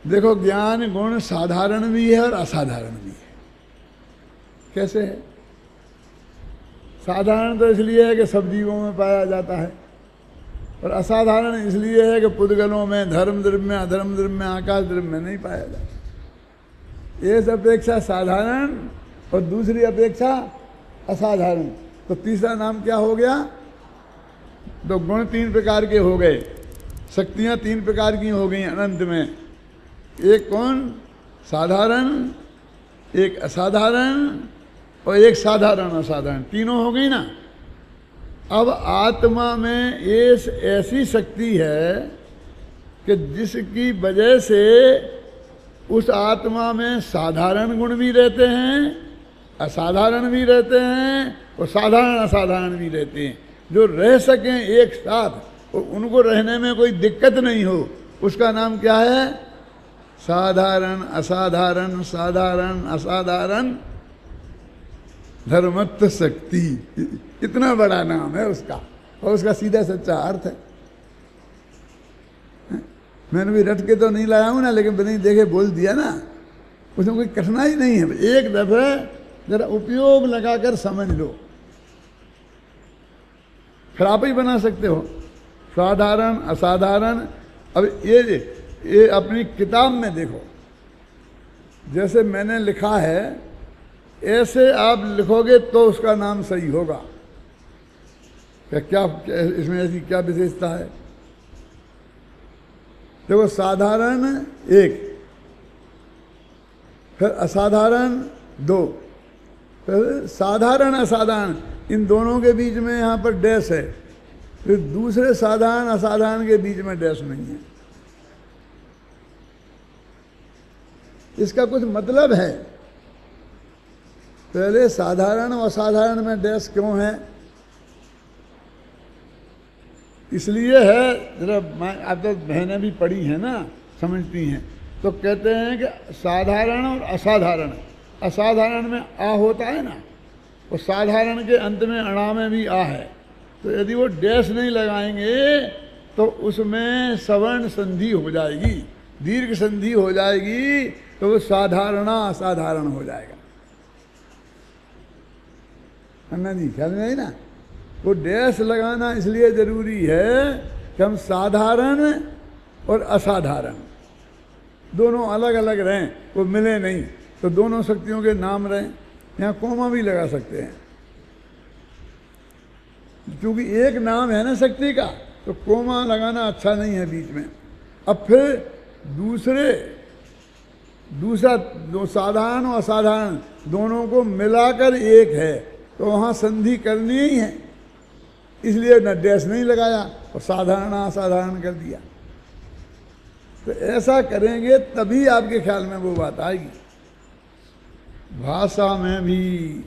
देखो ज्ञान गुण साधारण भी है और असाधारण भी है। कैसे है? साधारण तो इसलिए है कि सब जीवों में पाया जाता है, और असाधारण इसलिए है कि पुद्गलों में, धर्म द्रव्य में, अधर्म द्रव्य में, आकाश द्रव्य में नहीं पाया जाता। एक अपेक्षा साधारण और दूसरी अपेक्षा असाधारण, तो तीसरा नाम क्या हो गया? तो गुण 3 प्रकार के हो गए, शक्तियाँ 3 प्रकार की हो गई अनंत में। एक कौन? साधारण, एक असाधारण और एक साधारण असाधारण, तीनों हो गई ना। अब आत्मा में ऐसी शक्ति है कि जिसकी वजह से उस आत्मा में साधारण गुण भी रहते हैं, असाधारण भी रहते हैं और साधारण असाधारण भी रहते हैं। जो रह सकें एक साथ और उनको रहने में कोई दिक्कत नहीं हो, उसका नाम क्या है? साधारण असाधारण, साधारण असाधारण धर्मत्व शक्ति। इतना बड़ा नाम है उसका, और उसका सीधा सच्चा अर्थ है। मैंने भी रट के तो नहीं लाया हूं ना, लेकिन बिना देखे बोल दिया ना, उसमें कोई कठिनाई नहीं है। एक दफे जरा उपयोग लगाकर समझ लो, फिर आप ही बना सकते हो साधारण असाधारण। अब ये अपनी किताब में देखो, जैसे मैंने लिखा है ऐसे आप लिखोगे तो उसका नाम सही होगा। क्या इसमें ऐसी क्या विशेषता है? देखो, साधारण 1, फिर असाधारण 2, फिर साधारण असाधारण, इन दोनों के बीच में यहाँ पर डैश है, फिर दूसरे साधारण असाधारण के बीच में डैश नहीं है। इसका कुछ मतलब है। पहले साधारण और असाधारण में डैश क्यों है? इसलिए है, जरा आप तो बहनें भी पढ़ी हैं ना, समझती हैं, तो कहते हैं कि साधारण और असाधारण, असाधारण में आ होता है ना, और साधारण के अंत में अणा में भी आ है, तो यदि वो डैश नहीं लगाएंगे तो उसमें सवर्ण संधि हो जाएगी, दीर्घ संधि हो जाएगी, तो वो साधारणा असाधारण हो जाएगा। अन्ना जी ख्याल में आई ना? वो डैश लगाना इसलिए जरूरी है कि हम साधारण और असाधारण दोनों अलग अलग रहें, वो मिले नहीं, तो दोनों शक्तियों के नाम रहें। यहाँ कोमा भी लगा सकते हैं, क्योंकि एक नाम है ना शक्ति का, तो कोमा लगाना अच्छा नहीं है बीच में। अब फिर दूसरा दो साधारण और असाधारण दोनों को मिलाकर एक है, तो वहाँ संधि करनी ही है, इसलिए न डैश नहीं लगाया और साधारण असाधारण कर दिया। तो ऐसा करेंगे तभी आपके ख्याल में वो बात आएगी। भाषा में भी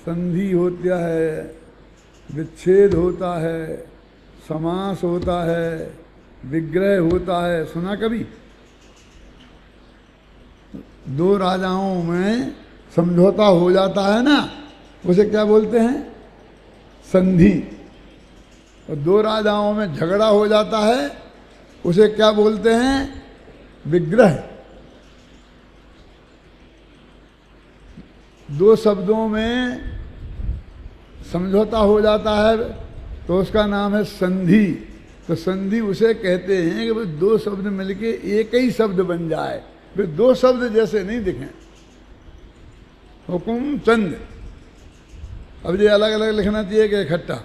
संधि होता है, विच्छेद होता है, समास होता है, विग्रह होता है। सुना कभी? 2 राजाओं में समझौता हो जाता है ना, उसे क्या बोलते हैं? संधि। और 2 राजाओं में झगड़ा हो जाता है, उसे क्या बोलते हैं? विग्रह। 2 शब्दों में समझौता हो जाता है तो उसका नाम है संधि। तो संधि उसे कहते हैं कि भाई 2 शब्द मिलके एक ही शब्द बन जाए, फिर 2 शब्द जैसे नहीं दिखें। हुकुम चंद, अब ये अलग अलग लिखना चाहिए कि इकट्ठा?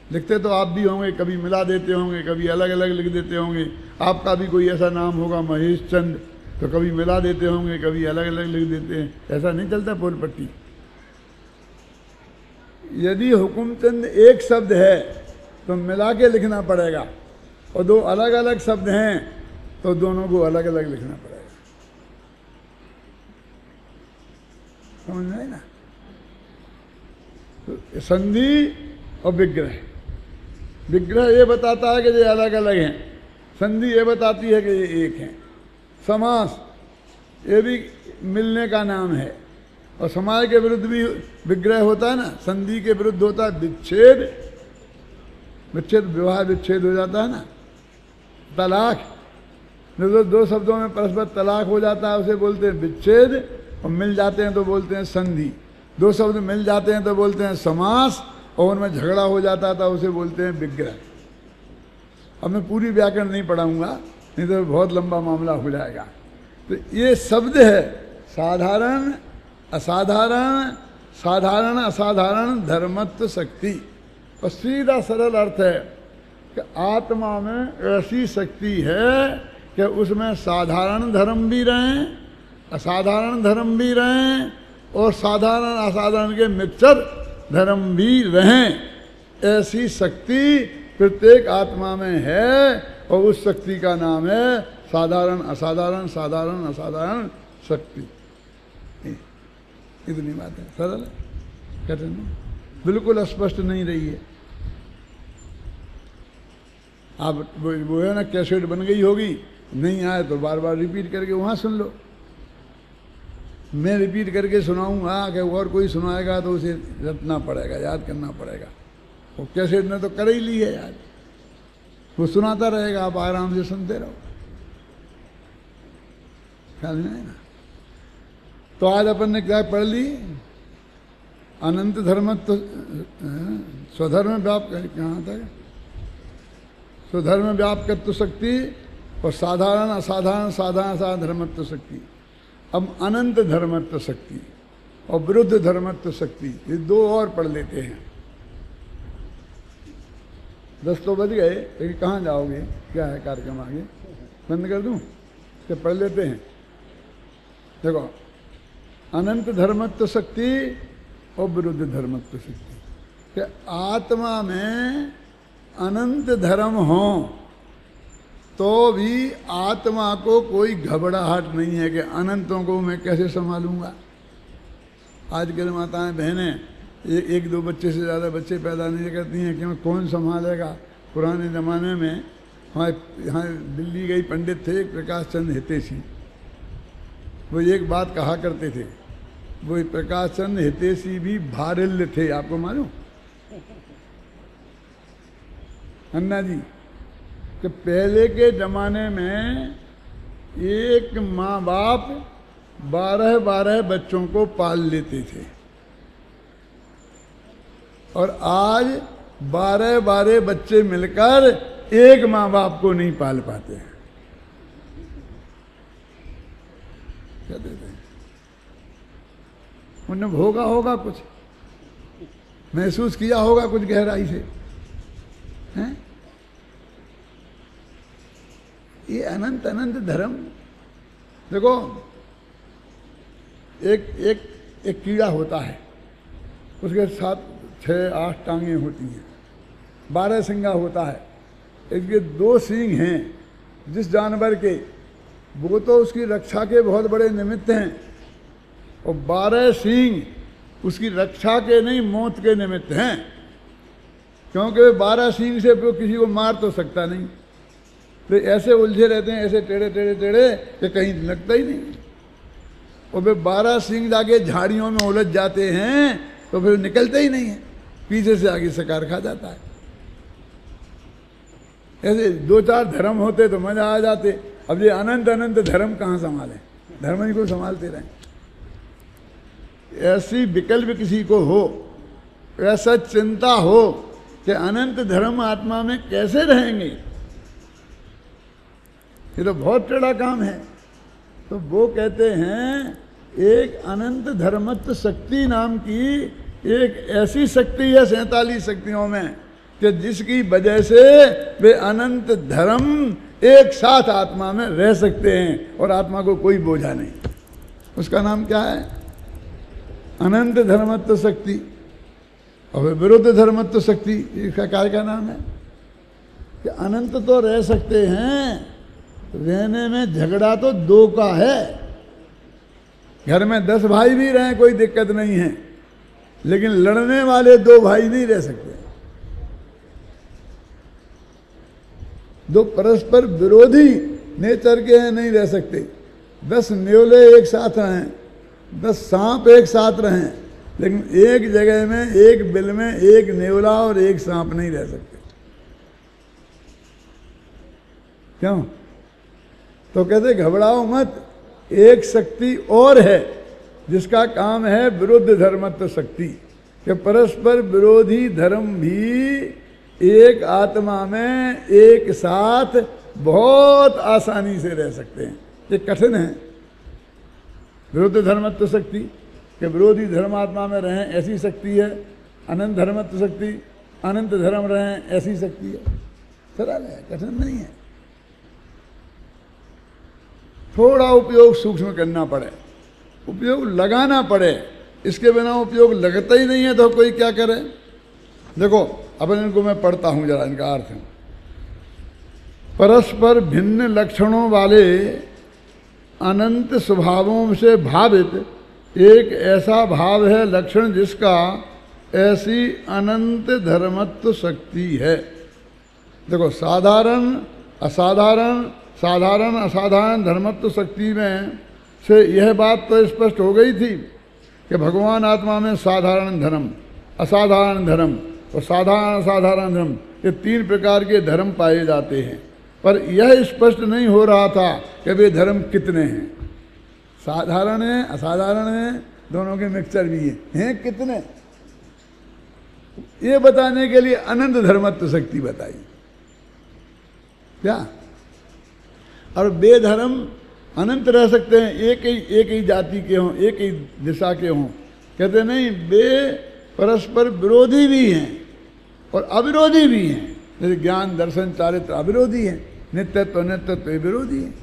लिखते तो आप भी होंगे, कभी मिला देते होंगे, कभी अलग अलग लिख देते होंगे। आपका भी कोई ऐसा नाम होगा महेश चंद, तो कभी मिला देते होंगे, कभी अलग अलग लिख देते हैं। ऐसा नहीं चलता पोल पट्टी। यदि हुकुमचंद एक शब्द है तो मिला के लिखना पड़ेगा, और 2 अलग अलग शब्द हैं तो दोनों को अलग अलग लिखना पड़ेगा। समझ में आई ना? तो संधि और विग्रह, विग्रह ये बताता है कि ये अलग अलग हैं, संधि ये बताती है कि ये एक हैं। समास ये भी मिलने का नाम है, और समाज के विरुद्ध भी विग्रह होता है ना, संधि के विरुद्ध होता है विच्छेद। विच्छेद, विवाह विच्छेद हो जाता है ना, तलाक। जो दो शब्दों में परस्पर तलाक हो जाता है उसे बोलते हैं विच्छेद, और मिल जाते हैं तो बोलते हैं संधि। दो शब्द मिल जाते हैं तो बोलते हैं समास, और उनमें झगड़ा हो जाता था उसे बोलते हैं विग्रह। अब मैं पूरी व्याकरण नहीं पढ़ाऊंगा, नहीं तो बहुत लंबा मामला हो जाएगा। तो ये शब्द है साधारण असाधारण, साधारण असाधारण, धर्मत्व शक्ति। और सीधा सरल अर्थ है कि आत्मा में ऐसी शक्ति है कि उसमें साधारण धर्म भी रहें, असाधारण धर्म भी रहें, और साधारण असाधारण के मिक्सर धर्म भी रहें। ऐसी शक्ति प्रत्येक आत्मा में है, और उस शक्ति का नाम है साधारण असाधारण, साधारण असाधारण शक्ति। इतनी बात है, सरल है, कठिन नहीं, बिल्कुल स्पष्ट नहीं रही है। आप वो है ना, कैसेट बन गई होगी, नहीं आए तो बार बार रिपीट करके वहाँ सुन लो। मैं रिपीट करके सुनाऊंगा कि और कोई सुनाएगा तो उसे रटना पड़ेगा, याद करना पड़ेगा। वो कैसेट ने तो कर ही ली है याद, वो सुनाता रहेगा, आप आराम से सुनते रहो। ख्याल में है ना? तो आज अपन ने क्या पढ़ ली? अनंत धर्मत्व, स्वधर्म व्याप्त, कहाँ तक? स्वधर्म व्यापकत्व शक्ति, और साधारण असाधारण, साधारण असाधारण धर्मत्व शक्ति। अब अनंत धर्मत्व शक्ति और विरुद्ध धर्मत्व शक्ति, ये दो और पढ़ लेते हैं। 10 तो बज गए, लेकिन कहाँ जाओगे? क्या है कार्यक्रम आगे? बंद कर दूं? क्या पढ़ लेते हैं? देखो, अनंत धर्मत्व शक्ति और विरुद्ध धर्मत्व शक्ति। कि आत्मा में अनंत धर्म हो तो भी आत्मा को कोई घबराहट नहीं है कि अनंतों को मैं कैसे संभालूंगा। आजकल माताएं बहनें एक दो बच्चे से ज़्यादा बच्चे पैदा नहीं करती हैं कि कौन संभालेगा। पुराने ज़माने में यहाँ दिल्ली गई पंडित थे प्रकाश चंद्र हितेशी, वो एक बात कहा करते थे। वो प्रकाश चंद्र हितेशी भी भारिल्य थे, आपको मालूम? अन्ना जी, कि पहले के ज़माने में एक माँ बाप 12-12 बच्चों को पाल लेते थे, और आज 12-12 बच्चे मिलकर एक माँ बाप को नहीं पाल पाते हैं। क्या देते हैं? उन्हें भोगा होगा, कुछ महसूस किया होगा कुछ गहराई से, हैं? ये अनंत अनंत धर्म। देखो, एक कीड़ा होता है, उसके साथ 6-8 टांगें होती हैं, 12 सिंगा होता है। इसके 2 सींग हैं जिस जानवर के, वो तो उसकी रक्षा के बहुत बड़े निमित्त हैं, और 12 सींग उसकी रक्षा के नहीं, मौत के निमित्त हैं। क्योंकि 12 सींग से वो किसी को मार तो सकता नहीं, तो ऐसे उलझे रहते हैं, ऐसे टेढ़े टेढ़े टेढ़े कि कहीं लगता ही नहीं। और वे 12 सींग जाके झाड़ियों में उलझ जाते हैं तो फिर निकलते ही नहीं है, पीछे से आगे शिकार खा जाता है। ऐसे 2-4 धर्म होते तो मजा आ जाते। अब ये अनंत अनंत धर्म कहाँ संभालें? धर्म ही को संभालते रहें। ऐसी विकल्प किसी को हो, ऐसा चिंता हो कि अनंत धर्म आत्मा में कैसे रहेंगे, ये तो बहुत टेढ़ा काम है। तो वो कहते हैं एक अनंत धर्मत्व शक्ति नाम की एक ऐसी शक्ति है 47 शक्तियों में कि जिसकी वजह से वे अनंत धर्म एक साथ आत्मा में रह सकते हैं और आत्मा को कोई बोझा नहीं। उसका नाम क्या है? अनंत धर्मत्व शक्ति। और विरुद्ध धर्मत्व शक्ति, इसका कार्य का नाम है कि अनंत तो रह सकते हैं, रहने में झगड़ा तो 2 का है। घर में 10 भाई भी रहें कोई दिक्कत नहीं है, लेकिन लड़ने वाले 2 भाई नहीं रह सकते। 2 परस्पर विरोधी नेचर के हैं, नहीं रह सकते। 10 न्योले एक साथ रहें, 10 सांप एक साथ रहें, लेकिन एक जगह में, एक बिल में एक नेवला और एक सांप नहीं रह सकते। क्यों? तो कहते घबराओ मत, एक शक्ति और है जिसका काम है विरुद्ध धर्मत्व शक्ति, कि परस्पर विरोधी धर्म भी एक आत्मा में एक साथ बहुत आसानी से रह सकते हैं। ये कठिन है विरुद्ध धर्मत्व शक्ति, कि विरोधी धर्म आत्मा में रहें ऐसी शक्ति है, अनंत धर्मत्व शक्ति, अनंत धर्म रहें ऐसी शक्ति है। सरल है, कठिन नहीं है। थोड़ा उपयोग सूक्ष्म करना पड़े, उपयोग लगाना पड़े, इसके बिना उपयोग लगता ही नहीं है तो कोई क्या करे। देखो अब इनको मैं पढ़ता हूं जरा, इनका अर्थ है। परस्पर भिन्न लक्षणों वाले अनंत स्वभावों से भावित एक ऐसा भाव है लक्षण जिसका ऐसी अनंत धर्मत्व शक्ति है। देखो साधारण असाधारण, साधारण असाधारण धर्मत्व शक्ति में से यह बात तो स्पष्ट हो गई थी कि भगवान आत्मा में साधारण धर्म, असाधारण धर्म और साधारण असाधारण धर्म, ये 3 प्रकार के धर्म पाए जाते हैं। पर यह स्पष्ट नहीं हो रहा था कि वे धर्म कितने हैं। साधारण है, असाधारण है, दोनों के मिक्सचर भी हैं कितने, ये बताने के लिए अनंत धर्मत्व शक्ति बताई क्या। और वे धर्म अनंत रह सकते हैं, एक ही जाति के हों, एक ही दिशा के हों। कहते नहीं, वे परस्पर विरोधी भी हैं और अविरोधी भी हैं। जैसे ज्ञान दर्शन चारित्र अविरोधी हैं, नित्यत्व अनित्यत्व विरोधी हैं।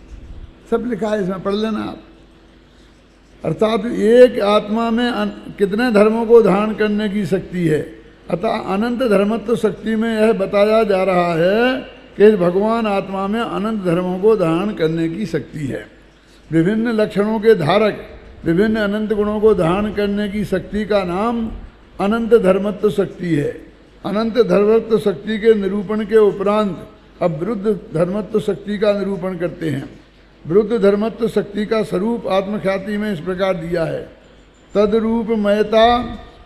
सब लिखा है इसमें, पढ़ लेना आप। अर्थात एक आत्मा में कितने धर्मों को धारण करने की शक्ति है। अतः अनंत धर्मत्व शक्ति में यह बताया जा रहा है कि इस भगवान आत्मा में अनंत धर्मों को धारण करने की शक्ति है। विभिन्न लक्षणों के धारक विभिन्न अनंत गुणों को धारण करने की शक्ति का नाम अनंत धर्मत्व शक्ति है। अनंत धर्मत्व शक्ति के निरूपण के उपरांत अब विरुद्ध धर्मत्व शक्ति का निरूपण करते हैं। विरुद्ध धर्मत्व शक्ति का स्वरूप आत्मख्याति में इस प्रकार दिया है। तद्रूपमयता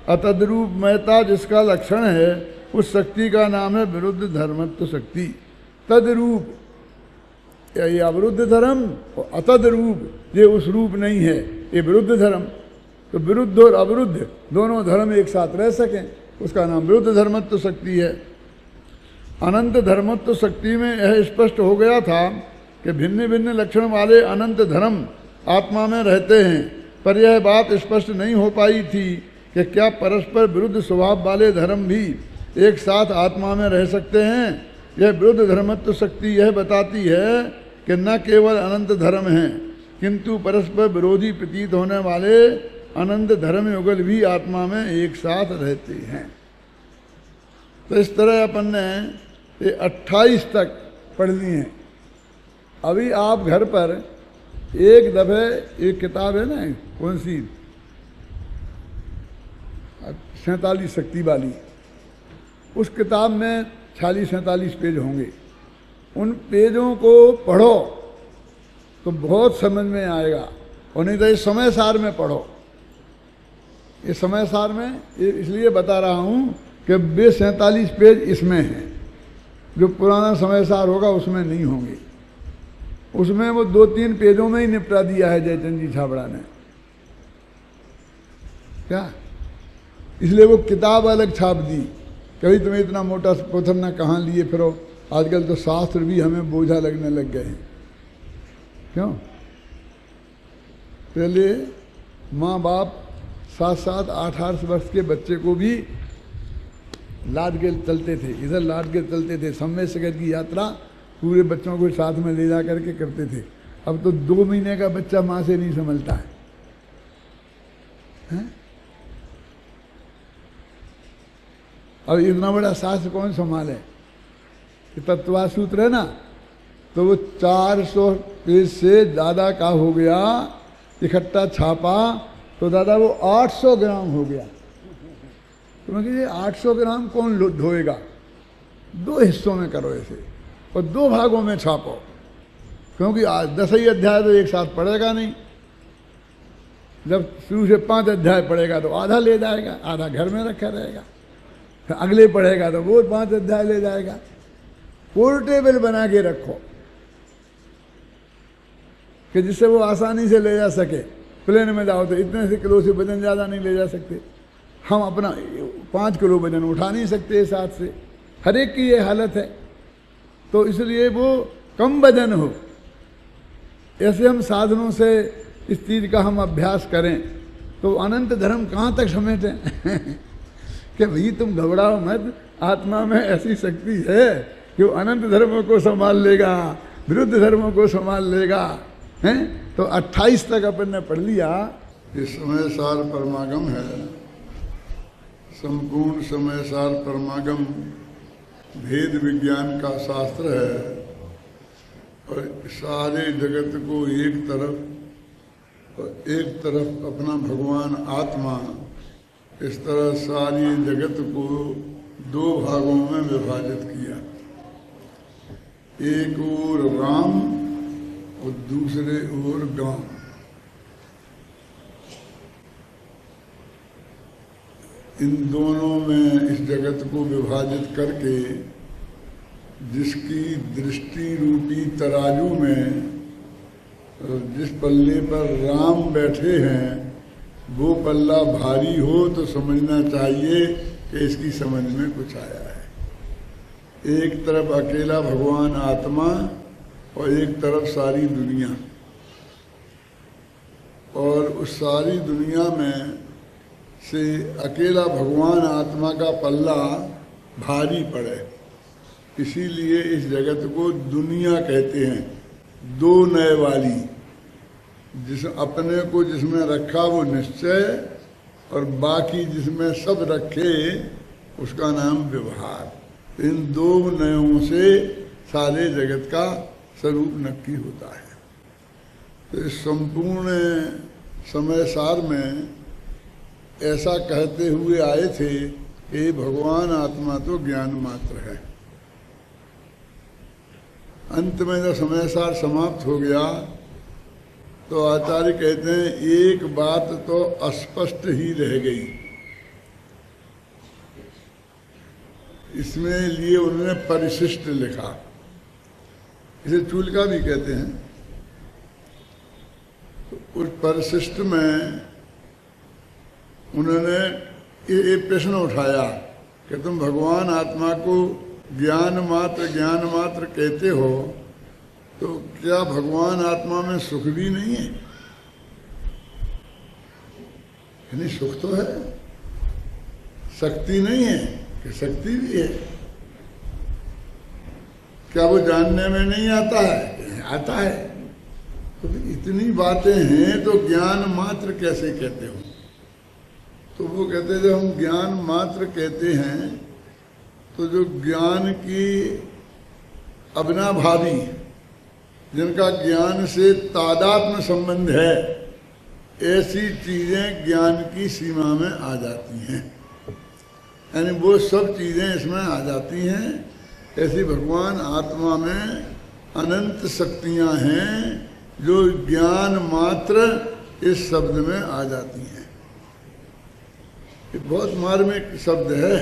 अतद्रूपमयता जिसका लक्षण है उस शक्ति का नाम है विरुद्ध धर्मत्व शक्ति। तद्रूप ये अविरुद्ध धर्म और अतद्रूप ये उस रूप नहीं है, ये विरुद्ध धर्म। तो विरुद्ध और अविरुद्ध दोनों धर्म एक साथ रह सकें, उसका नाम विरुद्ध धर्मत्व शक्ति है। अनंत धर्मत्व शक्ति में यह स्पष्ट हो गया था कि भिन्न भिन्न लक्षण वाले अनंत धर्म आत्मा में रहते हैं, पर यह बात स्पष्ट नहीं हो पाई थी कि क्या परस्पर विरुद्ध स्वभाव वाले धर्म भी एक साथ आत्मा में रह सकते हैं। यह विरुद्ध धर्मत्व शक्ति यह बताती है कि न केवल अनंत धर्म हैं, किंतु परस्पर विरोधी प्रतीत होने वाले अनंत धर्म युगल भी आत्मा में एक साथ रहते हैं। तो इस तरह अपन ने ये 28 तक पढ़ ली हैं। अभी आप घर पर एक दफ़े एक किताब है ना, कौन सी 47 शक्ति वाली, उस किताब में 46-47 पेज होंगे। उन पेजों को पढ़ो तो बहुत समझ में आएगा, और नहीं तो इस समय सार में पढ़ो। इस समय सार में इसलिए बता रहा हूँ कि वे 47 पेज इसमें हैं, जो पुराना समय सार होगा उसमें नहीं होंगे। उसमें वो 2-3 पेजों में ही निपटा दिया है जयचंद जी छाबड़ा ने, क्या इसलिए वो किताब अलग छाप दी। कभी तुम्हें इतना मोटा पोथर ना कहाँ लिए फिरो। आजकल तो शास्त्र भी हमें बोझा लगने लग गए हैं। क्यों? पहले माँ बाप 7-7, 8-8 वर्ष के बच्चे को भी लाद के चलते थे, इधर लाद के चलते थे। सम्मेद सागर की यात्रा पूरे बच्चों को साथ में ले जा करके करते थे। अब तो 2 महीने का बच्चा माँ से नहीं संभलता है, हैं? अब इतना बड़ा शास्त्र कौन संभाले? तत्वा सूत्र है ना, तो वो 400 पेज से ज़्यादा का हो गया, इकट्ठा छापा तो दादा वो 800 ग्राम हो गया। तो मैं कहिए 800 ग्राम कौन ढोएगा? 2 हिस्सों में करो ऐसे और 2 भागों में छापो, क्योंकि 10 ही अध्याय तो एक साथ पढ़ेगा नहीं। जब शुरू से 5 अध्याय पढ़ेगा तो आधा ले जाएगा, आधा घर में रखा रहेगा। फिर अगले पढ़ेगा तो वो 5 अध्याय ले जाएगा। पोर्टेबल बना के रखो, कि जिससे वो आसानी से ले जा सके। प्लेन में जाओ तो इतने से किलो से वजन ज़्यादा नहीं ले जा सकते, हम अपना 5 किलो वजन उठा नहीं सकते इस हाथ से, हर एक की ये हालत है। तो इसलिए वो कम वजन हो, ऐसे हम साधनों से इस चीज़ का हम अभ्यास करें तो अनंत धर्म कहाँ तक समेटें कि भाई तुम घबराओ मत, आत्मा में ऐसी शक्ति है कि वो अनंत धर्मों को संभाल लेगा, विरुद्ध धर्मों को संभाल लेगा, हैं। तो 28 तक अपन ने पढ़ लिया। इस समय सार परमागम है, संपूर्ण समय सार परमागम भेद विज्ञान का शास्त्र है और सारे जगत को एक तरफ और एक तरफ अपना भगवान आत्मा, इस तरह सारी जगत को 2 भागों में विभाजित किया, एक ओर राम और दूसरे ओर गांव। इन दोनों में इस जगत को विभाजित करके जिसकी दृष्टि रूपी तराजू में जिस पल्ले पर राम बैठे हैं वो पल्ला भारी हो तो समझना चाहिए कि इसकी समझ में कुछ आया है। एक तरफ अकेला भगवान आत्मा और एक तरफ सारी दुनिया, और उस सारी दुनिया में से अकेला भगवान आत्मा का पल्ला भारी पड़े, इसीलिए इस जगत को दुनिया कहते हैं, 2 नए वाली। जिस अपने को जिसमें रखा वो निश्चय और बाकी जिसमें सब रखे उसका नाम व्यवहार। इन 2 नयों से सारे जगत का स्वरूप नक्की होता है। तो इस संपूर्ण समय सार में ऐसा कहते हुए आए थे कि भगवान आत्मा तो ज्ञान मात्र है। अंत में जब समय सार समाप्त हो गया तो आचार्य कहते हैं एक बात तो अस्पष्ट ही रह गई, इसमें लिए उन्होंने परिशिष्ट लिखा, इसे चूलिका भी कहते हैं। तो उस परिशिष्ट में उन्होंने ये प्रश्न उठाया कि तुम भगवान आत्मा को ज्ञान मात्र कहते हो, तो क्या भगवान आत्मा में सुख भी नहीं है? यानी सुख तो है, शक्ति नहीं है कि शक्ति भी है? क्या वो जानने में नहीं आता है? आता है। तो इतनी बातें हैं तो ज्ञान मात्र कैसे कहते हो? तो वो कहते जब हम ज्ञान मात्र कहते हैं तो जो ज्ञान की अविनाभावी, जिनका ज्ञान से तादात्म्य संबंध है, ऐसी चीजें ज्ञान की सीमा में आ जाती हैं। यानी वो सब चीजें इसमें आ जाती हैं। ऐसी भगवान आत्मा में अनंत शक्तियां हैं जो ज्ञान मात्र इस शब्द में आ जाती हैं। ये बहुत मार्मिक शब्द है।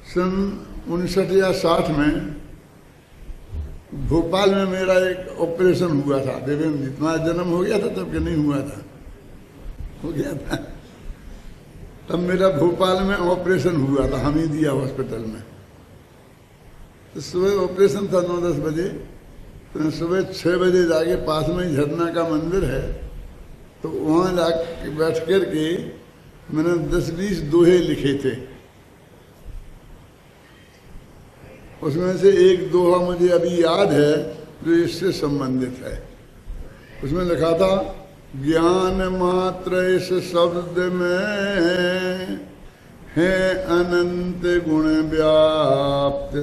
सन 59 या 60 में भोपाल में मेरा एक ऑपरेशन हुआ था। देवेंद्र जी, तुम्हारा जन्म हो गया था तब कि नहीं हुआ था? हो गया था। तब मेरा भोपाल में ऑपरेशन हुआ था, हमीदिया हॉस्पिटल में। तो सुबह ऑपरेशन था 9-10 बजे। तो सुबह 6 बजे जाके पास में झरना का मंदिर है, तो वहाँ जाके बैठ कर के मैंने 10-20 दोहे लिखे थे। उसमें से एक दोहा मुझे अभी याद है जो इससे संबंधित है। उसमें लिखा था, ज्ञान मात्र इस शब्द में है अनंत गुण व्याप्त,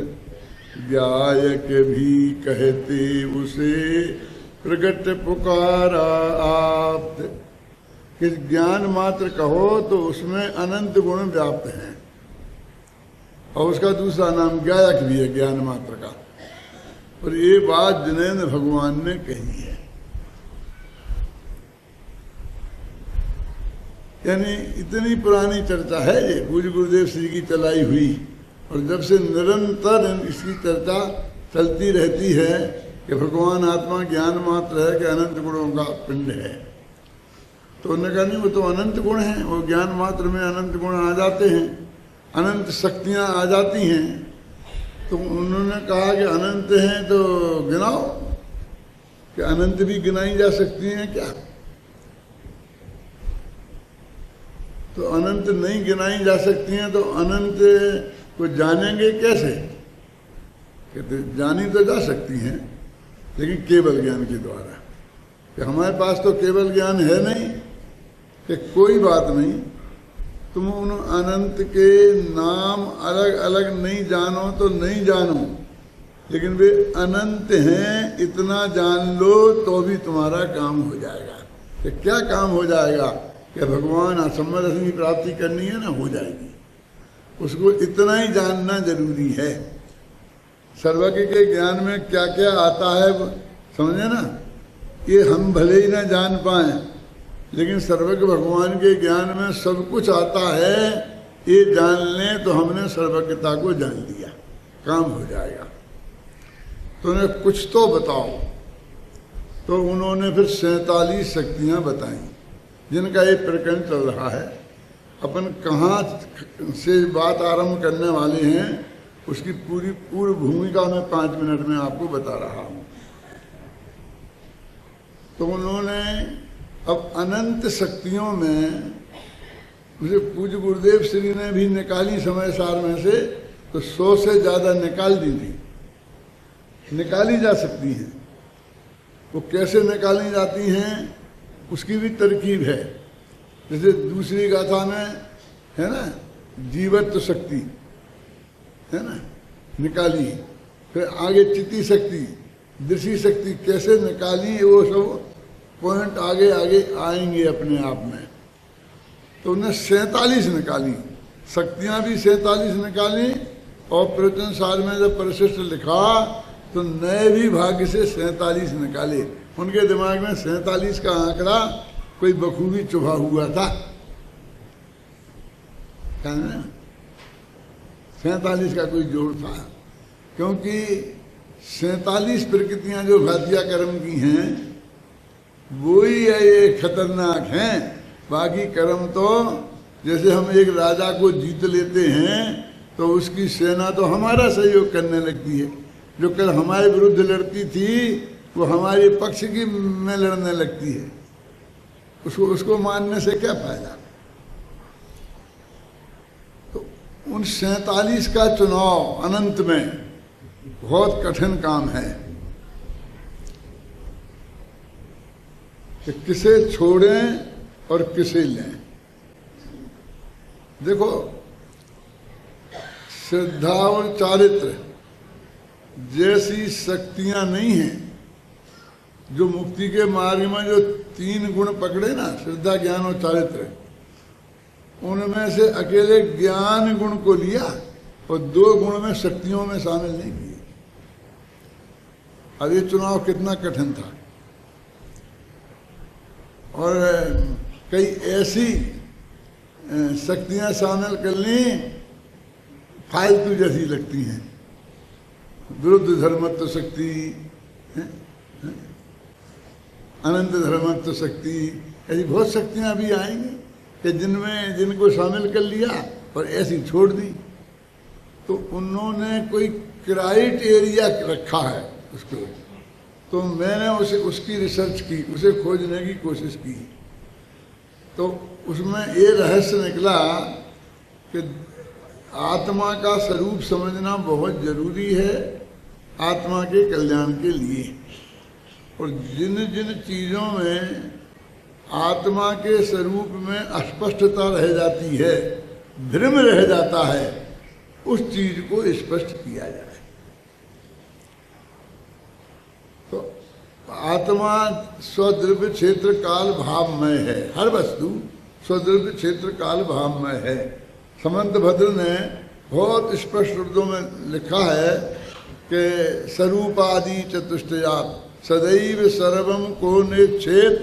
गायक भी कहते उसे प्रगट पुकारा आप्त। कि ज्ञान मात्र कहो तो उसमें अनंत गुण व्याप्त हैं, और उसका दूसरा नाम गायक भी है ज्ञान मात्र का। और ये बात जिनेंद्र भगवान ने कही है। यानी इतनी पुरानी चर्चा है ये, पूज्य गुरुदेव श्री की चलाई हुई, और जब से निरंतर इसकी चर्चा चलती रहती है कि भगवान आत्मा ज्ञान मात्र है कि अनंत गुणों का पिंड है। तो उन्होंने कहा नहीं, वो तो अनंत गुण हैं, वो ज्ञान मात्र में अनंत गुण आ जाते हैं, अनंत शक्तियाँ आ जाती हैं। तो उन्होंने कहा कि अनंत हैं तो गिनाओ, कि अनंत भी गिनाई जा सकती हैं क्या? तो अनंत नहीं गिनाई जा सकती हैं तो अनंत को जानेंगे कैसे? कहते जानी तो जा सकती हैं, लेकिन केवल ज्ञान के द्वारा। कि हमारे पास तो केवल ज्ञान है नहीं, कि कोई बात नहीं, तुम उन अनंत के नाम अलग अलग नहीं जानो तो नहीं जानो, लेकिन वे अनंत हैं इतना जान लो तो भी तुम्हारा काम हो जाएगा। कि क्या काम हो जाएगा? कि भगवान असम्म रस की प्राप्ति करनी है ना, हो जाएगी। उसको इतना ही जानना जरूरी है। सर्वज्ञ के ज्ञान में क्या क्या आता है समझे ना, ये हम भले ही ना जान पाए, लेकिन सर्वज्ञ भगवान के ज्ञान में सब कुछ आता है। ये जान लें तो हमने सर्वज्ञता को जान लिया, काम हो जाएगा। तो उन्हें कुछ तो बताओ। तो उन्होंने फिर 47 शक्तियां बताई, जिनका एक प्रकरण चल रहा है। अपन कहाँ से बात आरंभ करने वाले हैं उसकी पूरी पूर्व भूमिका मैं 5 मिनट में आपको बता रहा हूं। तो उन्होंने अब अनंत शक्तियों में मुझे पूज्य गुरुदेव श्री ने भी निकाली समय सार में से, तो 100 से ज्यादा निकाल दी थी। निकाली जा सकती हैं। वो कैसे निकाली जाती हैं उसकी भी तरकीब है। जैसे दूसरी गाथा में है ना, जीवत्व शक्ति है ना, निकाली। फिर आगे चिति शक्ति, दृष्टि शक्ति कैसे निकाली, वो सब पॉइंट आगे आगे आएंगे अपने आप में। तो उन्हें 47 निकाली, शक्तियां भी 47 निकाली। और प्रवचन सार में जब परिशिष्ट लिखा तो नए भी भाग्य से 47 निकाले। उनके दिमाग में 47 का आंकड़ा कोई बखूबी चुभा हुआ था। 47 का कोई जोड़ था, क्योंकि 47 प्रकृतियां जो घातिया कर्म की हैं वो ही ये खतरनाक हैं। बाकी कर्म तो जैसे हम एक राजा को जीत लेते हैं तो उसकी सेना तो हमारा सहयोग करने लगती है। जो कल हमारे विरुद्ध लड़ती थी वो हमारे पक्ष की में लड़ने लगती है। उसको मानने से क्या फायदा? तो उन 47 का चुनाव अनंत में बहुत कठिन काम है कि किसे छोड़ें और किसे लें। देखो, श्रद्धा और चारित्र जैसी शक्तियां नहीं हैं। जो मुक्ति के मार्ग में जो 3 गुण पकड़े ना, श्रद्धा, ज्ञान और चारित्र, उनमें से अकेले ज्ञान गुण को लिया और 2 गुण में शक्तियों में शामिल नहीं किए। अब ये चुनाव कितना कठिन था। और कई ऐसी शक्तियां शामिल कर ली फालतू जैसी लगती हैं। विरुद्ध धर्मत्व शक्ति, अनंत धर्मत्व शक्ति, ऐसी बहुत शक्तियां अभी आएंगी कि जिनको शामिल कर लिया और ऐसी छोड़ दी। तो उन्होंने कोई क्राइटेरिया रखा है उसको। तो मैंने उसकी रिसर्च की, उसे खोजने की कोशिश की। तो उसमें ये रहस्य निकला कि आत्मा का स्वरूप समझना बहुत जरूरी है आत्मा के कल्याण के लिए। और जिन जिन चीज़ों में आत्मा के स्वरूप में अस्पष्टता रह जाती है, भ्रम रह जाता है, उस चीज को स्पष्ट किया जाए। तो आत्मा स्वद्रव्य क्षेत्र काल भावमय है। हर वस्तु स्वद्रव्य क्षेत्र काल भावमय है। समंत भद्र ने बहुत स्पष्ट शब्दों में लिखा है कि स्वरूपादि चतुष्टयात् सदैव सर्वम को निच्छेद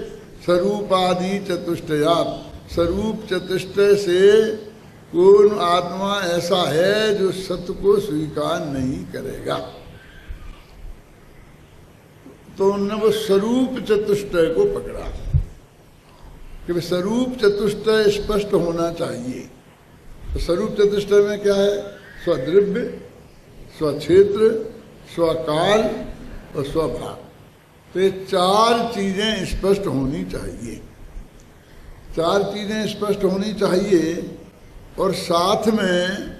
स्वरूपादि चतुष्टयात्। स्वरूप चतुष्टय से कौन आत्मा ऐसा है जो सत्य को स्वीकार नहीं करेगा। तो उन्होंने वो स्वरूप चतुष्टय को पकड़ा कि स्वरूप चतुष्टय स्पष्ट होना चाहिए। तो स्वरूप चतुष्टय में क्या है? स्वद्रव्य, स्वक्षेत्र, स्वकाल और स्वभाव। तो ये चार चीजें स्पष्ट होनी चाहिए। चार चीजें स्पष्ट होनी चाहिए और साथ में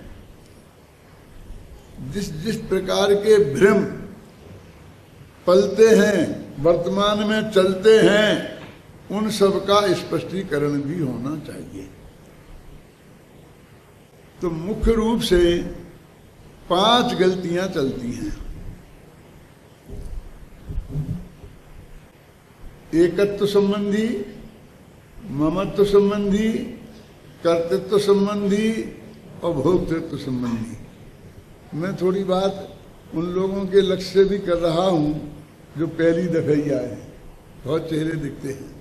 जिस जिस प्रकार के भ्रम पलते हैं, वर्तमान में चलते हैं, उन सब का स्पष्टीकरण भी होना चाहिए। तो मुख्य रूप से 5 गलतियां चलती हैं। एकत्व संबंधी, ममत्व संबंधी, कर्तृत्व संबंधी और भोक्तृत्व संबंधी। मैं थोड़ी बात उन लोगों के लक्ष्य से भी कर रहा हूं जो पहली दफे आए हैं। बहुत चेहरे दिखते हैं,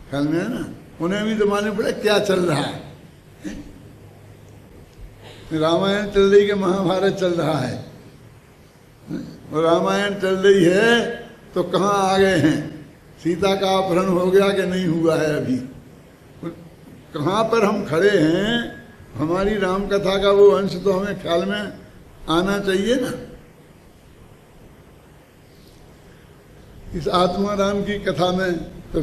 ख्याल में है ना? उन्हें भी तो मालूम पड़ा क्या चल रहा है। रामायण चल रही है, महाभारत चल रहा है, और रामायण चल रही है तो कहाँ आ गए हैं? सीता का अपहरण हो गया कि नहीं हुआ है अभी? कहाँ पर हम खड़े हैं? हमारी राम कथा का वो अंश तो हमें ख्याल में आना चाहिए ना। इस आत्मा राम की कथा में तो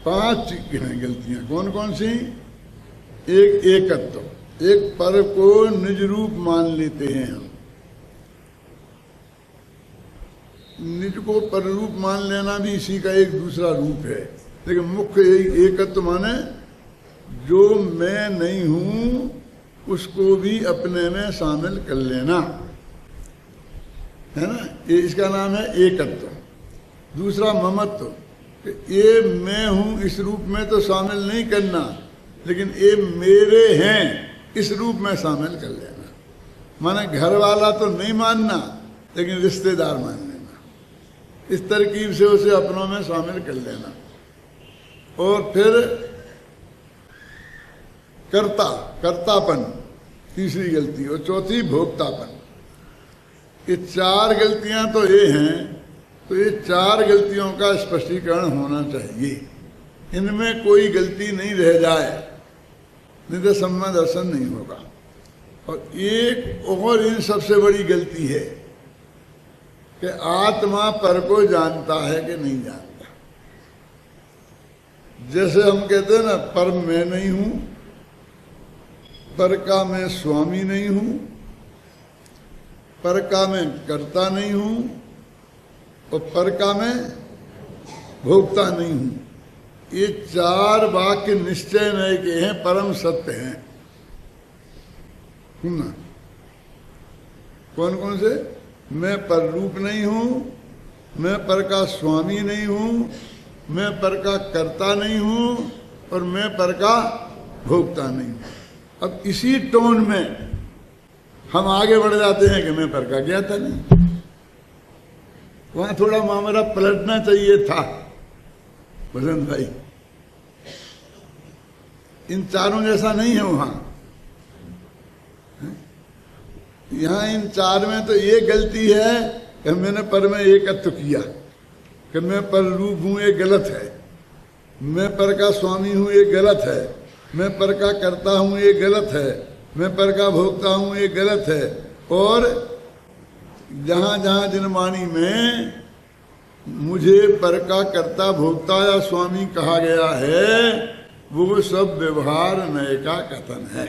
5 हैं गलतियां। कौन कौन सी? एक एकत्व, एक पर को निज रूप मान लेते हैं हम। निज को पर रूप मान लेना भी इसी का एक दूसरा रूप है, लेकिन मुख्य एकत्व माने जो मैं नहीं हूं उसको भी अपने में शामिल कर लेना, है ना? ये इसका नाम है एकत्व। दूसरा ममत्व, ये मैं हूं इस रूप में तो शामिल नहीं करना, लेकिन ये मेरे हैं इस रूप में शामिल कर लेना। माने घर वाला तो नहीं मानना, लेकिन रिश्तेदार मान लेना। इस तरकीब से उसे अपनों में शामिल कर लेना। और फिर कर्तापन, तीसरी गलती। और चौथी भोक्तापन। ये 4 गलतियां तो ये हैं, तो ये 4 गलतियों का स्पष्टीकरण होना चाहिए। इनमें कोई गलती नहीं रह जाए, नहीं तो सम्मा दर्शन नहीं होगा। और एक और इन सबसे बड़ी गलती है कि आत्मा पर को जानता है कि नहीं जानता। जैसे हम कहते हैं ना, पर मैं नहीं हूं, पर का मैं स्वामी नहीं हूं, पर का मैं कर्ता नहीं हूं, और पर का मैं भोक्ता नहीं हूं। ये 4 वाक्य निश्चय नए के हैं, परम सत्य हैं। सुनना, कौन कौन से? मैं पर रूप नहीं हूं, मैं पर का स्वामी नहीं हूं, मैं पर का कर्ता नहीं हूं, और मैं पर का भोक्ता नहीं हूं। अब इसी टोन में हम आगे बढ़ जाते हैं कि मैं पर का ज्ञाता नहीं। वहां थोड़ा मामला पलटना चाहिए था बसंत भाई। इन चारों जैसा नहीं है वहां। यहां इन 4 में तो ये गलती है कि मैंने पर में एकत्व किया कि मैं पर रूप हूं, ये गलत है। मैं पर का स्वामी हूं, ये गलत है। मैं पर का कर्ता हूं, ये गलत है। मैं पर का भोक्ता हूं, ये गलत है। और जहां जहां जिनवाणी में मुझे पर का कर्ता भोक्ता या स्वामी कहा गया है, वो सब व्यवहार नए का कथन है।